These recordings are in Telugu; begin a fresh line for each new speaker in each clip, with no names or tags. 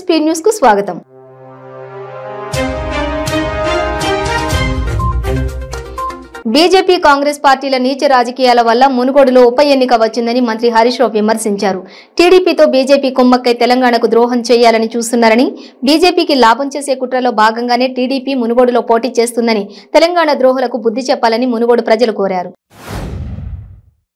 స్పీడ్ న్యూస్ కు స్వాగతం. బీజేపీ కాంగ్రెస్ పార్టీల నీచ రాజకీయాల వల్ల మునుగోడులో ఉప ఎన్నిక వచ్చిందని మంత్రి హరీష్ రావు విమర్శించారు. టీడీపీతో బీజేపీ కుమ్మక్కై తెలంగాణకు ద్రోహం చేయాలని చూస్తున్నారని, బీజేపీకి లాభం చేసే కుట్రలో భాగంగానే టీడీపీ మునుగోడులో పోటీ చేస్తుందని తెలంగాణ ద్రోహులకు బుద్ధి చెప్పాలని మునుగోడు ప్రజలు కోరారు.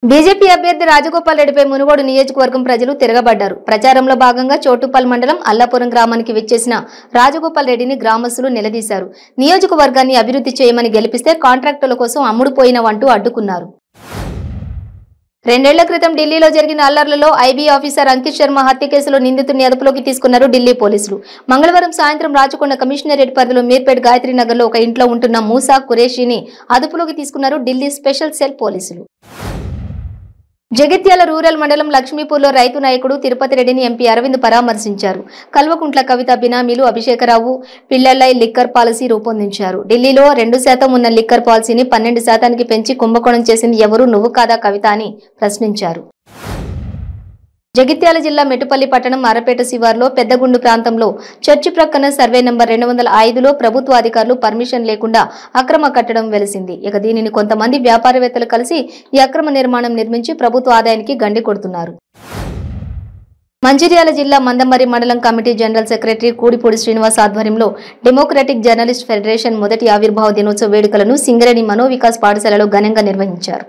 బీజేపీ అభ్యర్థి రాజగోపాల్ రెడ్డిపై మునుగోడు నియోజకవర్గం ప్రజలు తిరగబడ్డారు. ప్రచారంలో భాగంగా చోటుపల్ మండలం అల్లాపురం గ్రామానికి విచ్చేసిన రాజగోపాల్ రెడ్డిని గ్రామస్తులు నిలదీశారు. నియోజకవర్గాన్ని అభివృద్ధి చేయమని గెలిపిస్తే కాంట్రాక్టుల కోసం అమ్ముడుపోయినవంటూ అడ్డుకున్నారు. 2 ఏళ్ల క్రితం ఢిల్లీలో జరిగిన అల్లర్లలో ఐబీ ఆఫీసర్ అంకిత్ శర్మ హత్య కేసులో నిందితుడిని అదుపులోకి తీసుకున్నారు ఢిల్లీ పోలీసులు. మంగళవారం సాయంత్రం రాచకొండ కమిషనరేట్ పరిధిలో మీర్పేట్ గాయత్రి నగర్ లో ఒక ఇంట్లో ఉంటున్న మూసా ఖురేషీని అదుపులోకి తీసుకున్నారు ఢిల్లీ స్పెషల్ సెల్ పోలీసులు. జగిత్యాల రూరల్ మండలం లక్ష్మీపూర్లో రైతు నాయకుడు తిరుపతి రెడ్డిని ఎంపీ అరవింద్ పరామర్శించారు. కల్వకుంట్ల కవిత బినామీలు అభిషేకరావు పిల్లలై లిక్కర్ పాలసీ రూపొందించారు. ఢిల్లీలో 2% ఉన్న లిక్కర్ పాలసీని 12% పెంచి కుంభకోణం చేసింది ఎవరు, నువ్వు కాదా కవిత అని ప్రశ్నించారు. జగిత్యాల జిల్లా మెట్టుపల్లి పట్టణం అరపేట శివార్లో పెద్దగుండు ప్రాంతంలో చర్చి ప్రక్కన సర్వే నంబర్ 205లో ప్రభుత్వ అధికారులు పర్మిషన్ లేకుండా అక్రమ కట్టడం వెలిసింది. ఇక దీనిని కొంతమంది వ్యాపారవేత్తలు కలిసి ఈ అక్రమ నిర్మాణం నిర్మించి ప్రభుత్వ ఆదాయానికి గండి కొడుతున్నారు. మంచిర్యాల జిల్లా మందమర్రి మండలం committee general secretary Kudipudi Srinivas ఆధ్వర్యంలో డెమోక్రటిక్ జర్నలిస్ట్ ఫెడరేషన్ మొదటి ఆవిర్భావ దినోత్సవ వేడుకలను సింగరేణి మనోవికాస్ పాఠశాలలో ఘనంగా నిర్వహించారు.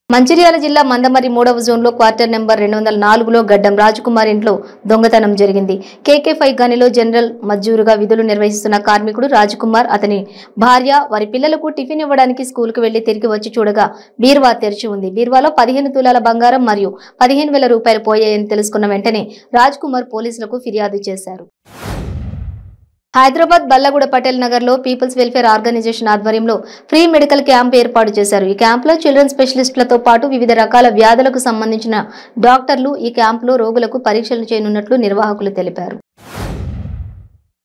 మంచిర్యాల జిల్లా మందమర్రి 3వ జోన్లో క్వార్టర్ నెంబర్ 204లో గడ్డం రాజకుమార్ ఇంట్లో దొంగతనం జరిగింది. కేకే5 గనిలో జనరల్ మజ్జూరుగా విధులు నిర్వహిస్తున్న కార్మికుడు రాజకుమార్, అతని భార్య వారి పిల్లలకు టిఫిన్ ఇవ్వడానికి స్కూల్కు వెళ్లి తిరిగి వచ్చి చూడగా బీరువా తెరిచి ఉంది. బీరువాలో 15 తులాల బంగారం మరియు 15,000 రూపాయలు పోయాయని తెలుసుకున్న వెంటనే రాజకుమార్ పోలీసులకు ఫిర్యాదు చేశారు. హైదరాబాద్ బల్లగూడ పటేల్ నగర్ లో పీపుల్స్ వెల్ఫేర్ ఆర్గనైజేషన్ ఆధ్వర్యంలో ఫ్రీ మెడికల్ క్యాంప్ ఏర్పాటు చేశారు. ఈ క్యాంప్ లో చిల్డ్రన్ స్పెషలిస్టులతో పాటు వివిధ రకాల వ్యాధులకు సంబంధించిన డాక్టర్లు ఈ క్యాంప్ లో రోగులకు పరీక్షలు చేయనున్నట్లు నిర్వాహకులు తెలిపారు.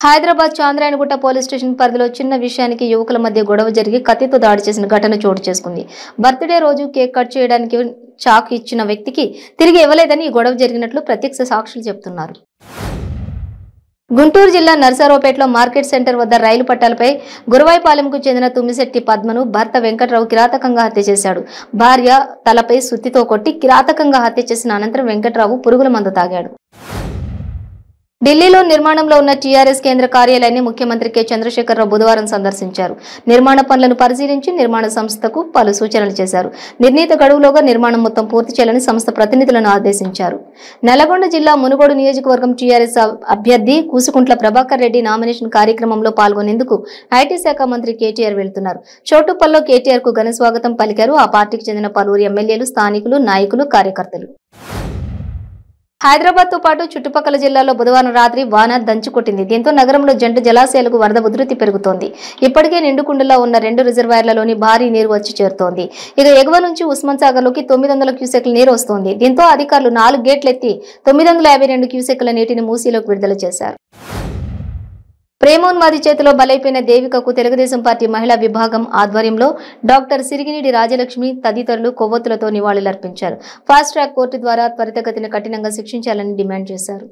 హైదరాబాద్ చాంద్రాయణగుట్ట పోలీస్ స్టేషన్ పరిధిలో చిన్న విషయానికి యువకుల మధ్య గొడవ జరిగి కత్తితో దాడి చేసిన ఘటన చోటు చేసుకుంది. బర్త్డే రోజు కేక్ కట్ చేయడానికి చాక్ ఇచ్చిన వ్యక్తికి తిరిగి ఇవ్వలేదని ఈ గొడవ జరిగినట్లు ప్రత్యక్ష సాక్షులు చెబుతున్నారు. గుంటూరు జిల్లా నర్సారావుపేటలో మార్కెట్ సెంటర్ వద్ద రైలు పట్టాలపై గురవాయిపాలెంకు చెందిన తుమ్మిశెట్టి పద్మను భర్త వెంకట్రావు కిరాతకంగా హత్య చేశాడు. భార్య తలపై సుత్తితో కొట్టి కిరాతకంగా హత్య చేసిన అనంతరం వెంకట్రావు పురుగుల మందు తాగాడు. ఢిల్లీలో నిర్మాణంలో ఉన్న టీఆర్ఎస్ కేంద్ర కార్యాలయాన్ని ముఖ్యమంత్రి కె చంద్రశేఖరరావు బుధవారం సందర్శించారు. నిర్మాణ పనులను పరిశీలించి నిర్మాణ సంస్థకు పలు సూచనలు చేశారు. నిర్ణీత గడువులోగా నిర్మాణం మొత్తం పూర్తి చేయాలని సంస్థ ప్రతినిధులను ఆదేశించారు. నల్లగొండ జిల్లా మునుగోడు నియోజకవర్గం టీఆర్ఎస్ అభ్యర్థి కూసుకుంట్ల ప్రభాకర్ రెడ్డి నామినేషన్ కార్యక్రమంలో పాల్గొనేందుకు ఐటీ శాఖ మంత్రి కేటీఆర్ వెళ్తున్నారు. చోటుపల్లో కేటీఆర్ కు ఘన స్వాగతం పలికారు ఆ పార్టీకి చెందిన పలువురు ఎమ్మెల్యేలు, స్థానికులు, నాయకులు, కార్యకర్తలు. హైదరాబాద్ తో పాటు చుట్టుపక్కల జిల్లాల్లో బుధవారం రాత్రి వాన దంచుకొట్టింది. దీంతో నగరంలో జంట జలాశయాలకు వరద ఉధృతి పెరుగుతోంది. ఇప్పటికే నిండుకుండలా ఉన్న 2 రిజర్వాయర్లలోని భారీ నీరు వచ్చి చేరుతోంది. ఇక ఎగువ నుంచి ఉస్మాన్ సాగర్ లోకి 900 క్యూసెక్ల నీరు వస్తోంది. దీంతో అధికారులు 4 గేట్లెత్తి 952 క్యూసెక్ల నీటిని మూసీలోకి విడుదల చేశారు. ప్రేమోన్మాది చేతిలో బలైపోయిన దేవికకు తెలుగుదేశం పార్టీ మహిళా విభాగం ఆధ్వర్యంలో డాక్టర్ సిరిగినీడి రాజలక్ష్మి తదితరులు కొవ్వొత్తులతో నివాళులర్పించారు. ఫాస్ట్ ట్రాక్ కోర్టు ద్వారా త్వరితగతిన కఠినంగా శిక్షించాలని డిమాండ్ చేశారు.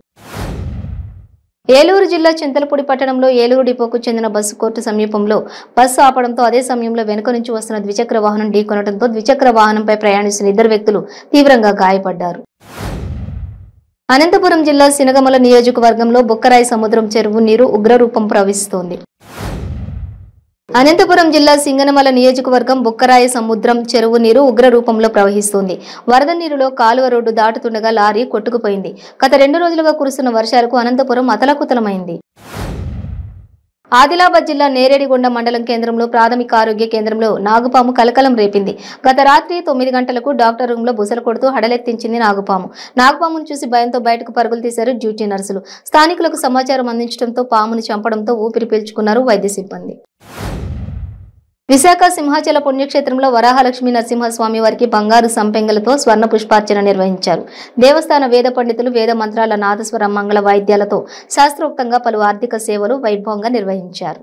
ఏలూరు జిల్లా చింతలపూడి పట్టణంలో ఏలూరు డిపోకు చెందిన బస్సు కోర్టు సమీపంలో బస్సు ఆపడంతో అదే సమయంలో వెనుక నుంచి వస్తున్న ద్విచక్ర వాహనం ఢీకొనడంతో ద్విచక్ర వాహనంపై ప్రయాణిస్తున్న 2 వ్యక్తులు తీవ్రంగా గాయపడ్డారు. అనంతపురం జిల్లా సినగమల నియోజకవర్గంలో బుక్కరాయి సముద్రం చెరువు నీరు ఉగ్రరూపం ప్రవహిస్తోంది. అనంతపురం జిల్లా సింగనమల నియోజకవర్గం బుక్కరాయి సముద్రం చెరువు నీరు ఉగ్ర రూపంలో ప్రవహిస్తోంది. వరద నీరులో కాలువ రోడ్డు దాటుతుండగా లారీ కొట్టుకుపోయింది. గత 2 రోజులుగా కురుస్తున్న వర్షాలకు అనంతపురం అతలాకుతలమైంది. ఆదిలాబాద్ జిల్లా నేరేడిగొండ మండలం కేంద్రంలో ప్రాథమిక ఆరోగ్య కేంద్రంలో నాగుపాము కలకలం రేపింది. గత రాత్రి 9 గంటలకు డాక్టర్ రూమ్ లో బుసలు కొడుతూ హడలెత్తించింది నాగుపాము. నాగుపామును చూసి భయంతో బయటకు పరుగులు తీశారు డ్యూటీ నర్సులు. స్థానికులకు సమాచారం అందించడంతో పామును చంపడంతో ఊపిరి పీల్చుకున్నారు వైద్య సిబ్బంది. విశాఖ సింహాచల పుణ్యక్షేత్రంలో వరాహలక్ష్మీ నరసింహస్వామి వారికి బంగారు సంపెంగలతో స్వర్ణ పుష్పార్చన నిర్వహించారు. దేవస్థాన వేద పండితులు వేద మంత్రాల నాదస్వర మంగళ వాయిద్యాలతో శాస్త్రోక్తంగా పలు ఆర్థిక సేవలు వైభవంగా నిర్వహించారు.